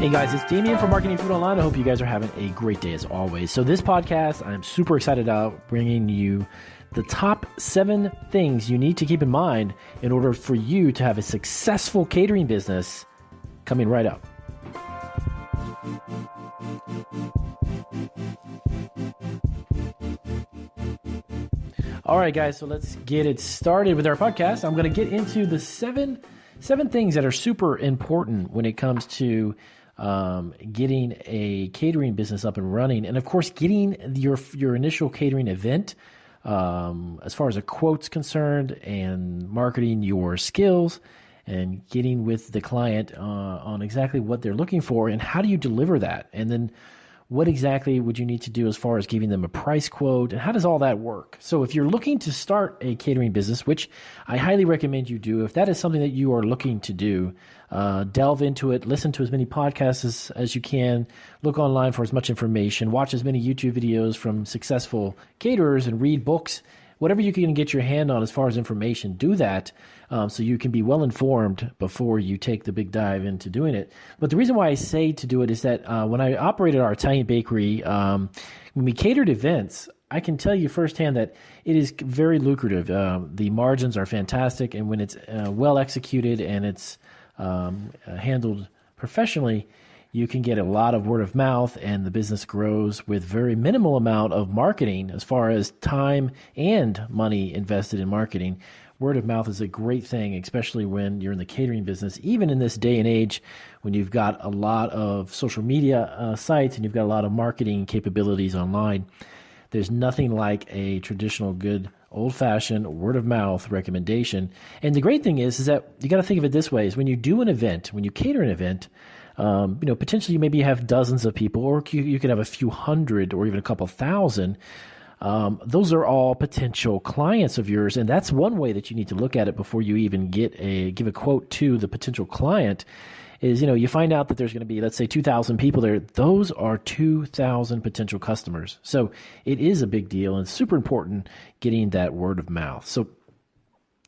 Hey guys, it's Damien from Marketing Food Online. I hope you guys are having a great day as always. So this podcast, I'm super excited about bringing you the top 7 things you need to keep in mind in order for you to have a successful catering business coming right up. All right, guys, so let's get it started with our podcast. I'm going to get into the seven things that are super important when it comes to getting a catering business up and running, and of course, getting your initial catering event as far as a quote's concerned, and marketing your skills, and getting with the client on exactly what they're looking for, and how do you deliver that, and then what exactly would you need to do as far as giving them a price quote, and how does all that work? So if you're looking to start a catering business, which I highly recommend you do, if that is something that you are looking to do, delve into it, listen to as many podcasts as you can, look online for as much information, watch as many YouTube videos from successful caterers, and read books. Whatever you can get your hand on as far as information, do that so you can be well informed before you take the big dive into doing it. But the reason why I say to do it is that when I operated our Italian bakery, when we catered events, I can tell you firsthand that it is very lucrative. The margins are fantastic, and when it's well executed and it's handled professionally, you can get a lot of word of mouth, and the business grows with very minimal amount of marketing as far as time and money invested in marketing. Word of mouth is a great thing, especially when you're in the catering business, even in this day and age when you've got a lot of social media sites and you've got a lot of marketing capabilities online. There's nothing like a traditional good old-fashioned word of mouth recommendation. And the great thing is that you got to think of it this way: is when you do an event, when you cater an event, potentially you maybe have dozens of people, or you could have a few hundred or even a couple thousand. Those are all potential clients of yours, and that's one way that you need to look at it before you even give a quote to the potential client. Is, you find out that there's going to be, let's say, 2,000 people there. Those are 2,000 potential customers. So it is a big deal, and super important getting that word of mouth. So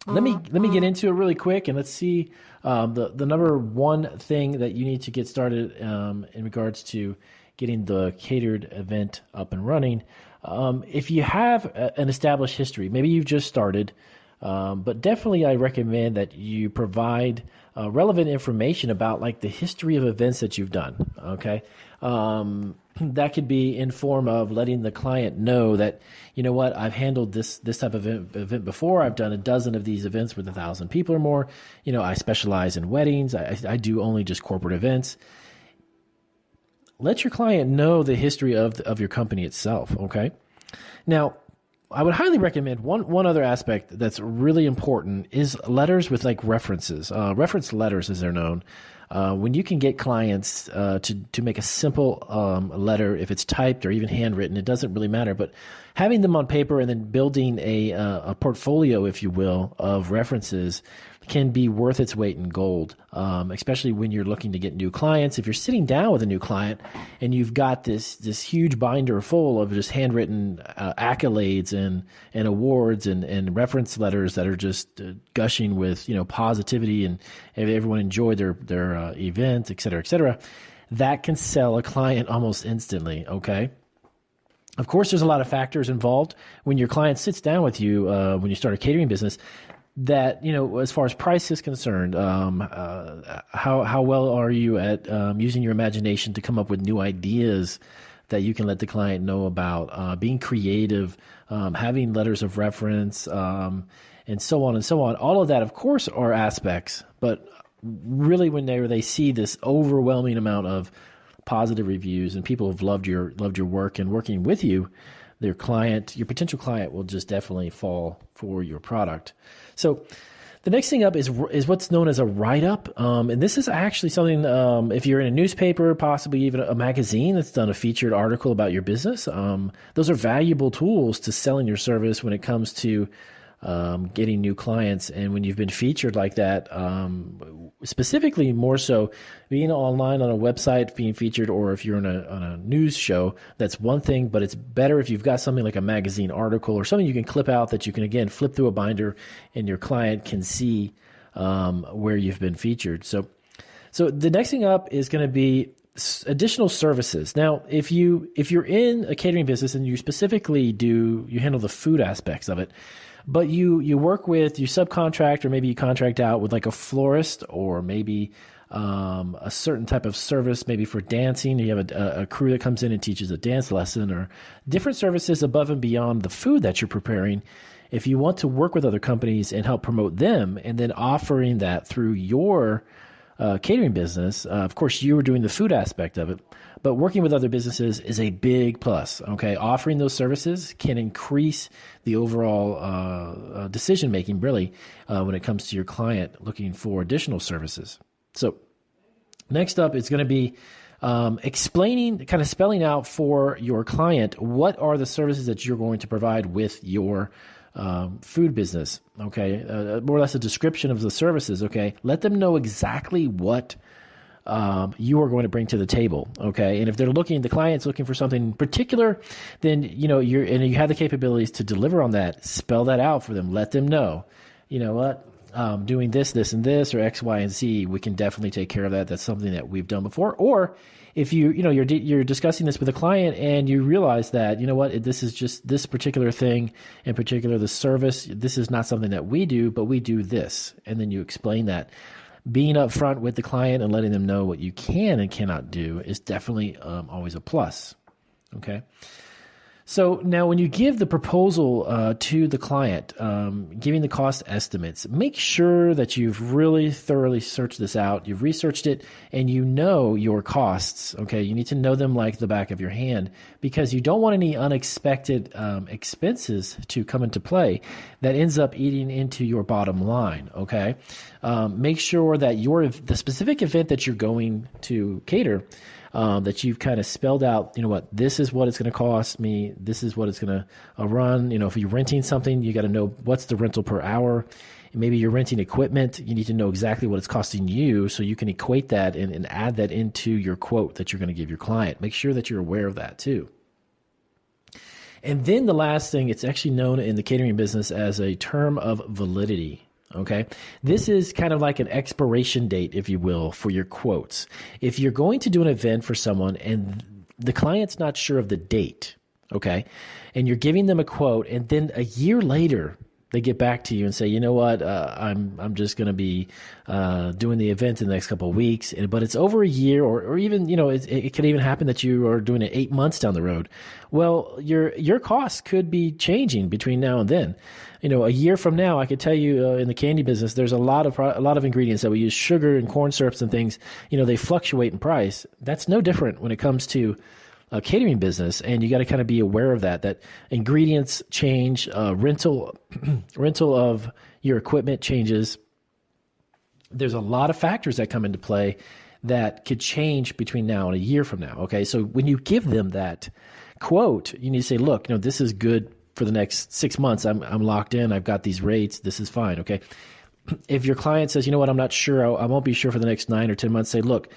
let me get into it really quick, and let's see the number one thing that you need to get started in regards to getting the catered event up and running. If you have an established history, maybe you've just started, but definitely I recommend that you provide relevant information about like the history of events that you've done. Okay. That could be in form of letting the client know that, you know what, I've handled this type of event before. I've done a dozen of these events with 1,000 people or more. I specialize in weddings. I do only just corporate events. Let your client know the history of your company itself. Okay. Now, I would highly recommend one other aspect that's really important is letters with like references. Reference letters, as they're known. When you can get clients to make a simple letter, if it's typed or even handwritten, it doesn't really matter. But having them on paper and then building a portfolio, if you will, of references can be worth its weight in gold, especially when you're looking to get new clients. If you're sitting down with a new client and you've got this huge binder full of just handwritten accolades and awards and reference letters that are just gushing with positivity, and everyone enjoyed their event, et cetera, that can sell a client almost instantly. Okay. Of course, there's a lot of factors involved when your client sits down with you when you start a catering business. That, as far as price is concerned, how well are you at using your imagination to come up with new ideas that you can let the client know about, being creative, having letters of reference, and so on and so on. All of that, of course, are aspects, but really when they see this overwhelming amount of positive reviews and people have loved your work and working with you, your potential client will just definitely fall for your product. So the next thing up is what's known as a write-up. And this is actually something, if you're in a newspaper, possibly even a magazine that's done a featured article about your business, those are valuable tools to selling your service when it comes to getting new clients. And when you've been featured like that, specifically more so being online on a website, being featured, or if you're on a news show, that's one thing, but it's better if you've got something like a magazine article or something you can clip out that you can, again, flip through a binder and your client can see where you've been featured. So the next thing up is going to be additional services. Now, if you're in a catering business and you specifically you handle the food aspects of it, but you subcontract or maybe you contract out with like a florist or maybe a certain type of service, maybe for dancing. You have a crew that comes in and teaches a dance lesson or different services above and beyond the food that you're preparing. If you want to work with other companies and help promote them and then offering that through your catering business, of course, you were doing the food aspect of it, but working with other businesses is a big plus. Okay, offering those services can increase the overall decision making, really, when it comes to your client looking for additional services. So, next up is going to be explaining, kind of spelling out for your client what are the services that you're going to provide with your food business, okay? More or less a description of the services, okay? Let them know exactly what you are going to bring to the table, okay? And if the client's looking for something particular, then, you have the capabilities to deliver on that, spell that out for them, let them know, you know what, doing this, and this, or X, Y, and Z, we can definitely take care of that. That's something that we've done before. Or if you're discussing this with a client and you realize that, you know what, this is just this particular thing, in particular the service, this is not something that we do, but we do this. And then you explain that. Being upfront with the client and letting them know what you can and cannot do is definitely always a plus. Okay. So now when you give the proposal to the client, giving the cost estimates, make sure that you've really thoroughly searched this out, you've researched it, and you know your costs, okay? You need to know them like the back of your hand because you don't want any unexpected expenses to come into play that ends up eating into your bottom line, okay? Make sure that the specific event that you're going to cater, that you've kind of spelled out, you know what, this is what it's going to cost me. This is what it's going to run. If you're renting something, you got to know what's the rental per hour. And maybe you're renting equipment. You need to know exactly what it's costing you so you can equate that and add that into your quote that you're going to give your client. Make sure that you're aware of that too. And then the last thing, it's actually known in the catering business as a term of validity. Okay, this is kind of like an expiration date, if you will, for your quotes. If you're going to do an event for someone and the client's not sure of the date, okay, and you're giving them a quote, and then a year later they get back to you and say, you know what, I'm just going to be doing the event in the next couple of weeks, but it's over a year, or even, it could even happen that you are doing it 8 months down the road. Well, your costs could be changing between now and then. A year from now, I could tell you in the candy business, there's a lot of ingredients that we use, sugar and corn syrups and things. They fluctuate in price. That's no different when it comes to a catering business, and you got to kind of be aware of that ingredients change, rental of your equipment changes. There's a lot of factors that come into play that could change between now and a year from now. Okay, so when you give them that quote, you need to say, look, this is good for the next 6 months. I'm locked in. I've got these rates. This is fine. Okay. If your client says, you know what, I'm not sure, I won't be sure for the next 9 or 10 months, say, look,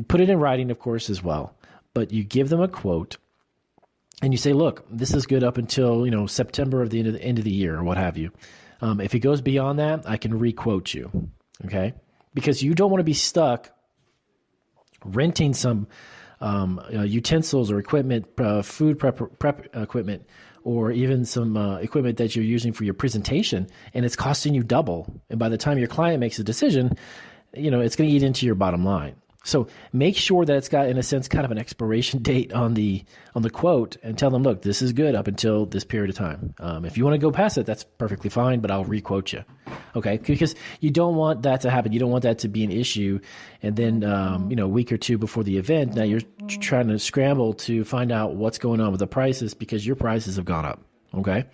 put it in writing, of course, as well. But you give them a quote and you say, look, this is good up until, September of the end of the year or what have you. If it goes beyond that, I can re-quote you. Okay. Because you don't want to be stuck renting some utensils or equipment, food prep equipment, or even some equipment that you're using for your presentation, and it's costing you double. And by the time your client makes a decision, it's going to eat into your bottom line. So make sure that it's got, in a sense, kind of an expiration date on the quote, and tell them, look, this is good up until this period of time. If you want to go past it, that's perfectly fine, but I'll re-quote you. Okay, because you don't want that to happen. You don't want that to be an issue. And then, a week or two before the event, now you're trying to scramble to find out what's going on with the prices because your prices have gone up. Okay.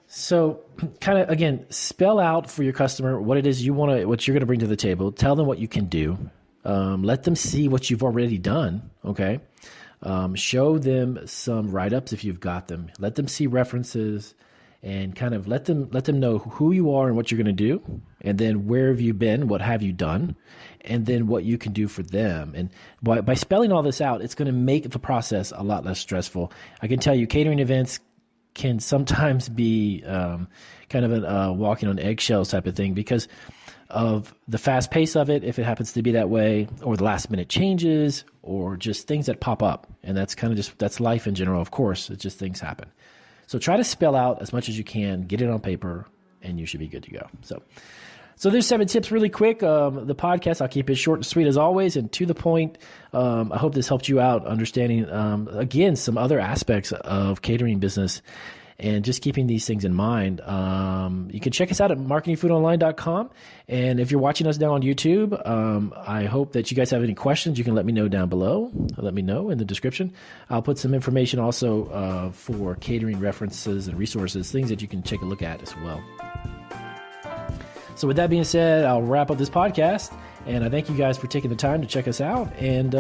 So kind of, again, spell out for your customer what it is what you're going to bring to the table. Tell them what you can do. Let them see what you've already done. Okay. Show them some write-ups if you've got them. Let them see references and kind of let them know who you are and what you're going to do. And then where have you been? What have you done? And then what you can do for them. And by spelling all this out, it's going to make the process a lot less stressful. I can tell you catering events can sometimes be kind of a walking on eggshells type of thing because of the fast pace of it, if it happens to be that way, or the last minute changes, or just things that pop up. And that's kind of that's life in general, of course. It's just things happen. So try to spell out as much as you can, get it on paper, and you should be good to go. So there's 7 tips really quick. The podcast, I'll keep it short and sweet as always and to the point. I hope this helped you out understanding, again, some other aspects of catering business and just keeping these things in mind. You can check us out at marketingfoodonline.com. And if you're watching us now on YouTube, I hope that you guys have any questions. You can let me know down below. Let me know in the description. I'll put some information also for catering references and resources, things that you can take a look at as well. So with that being said, I'll wrap up this podcast. And I thank you guys for taking the time to check us out. And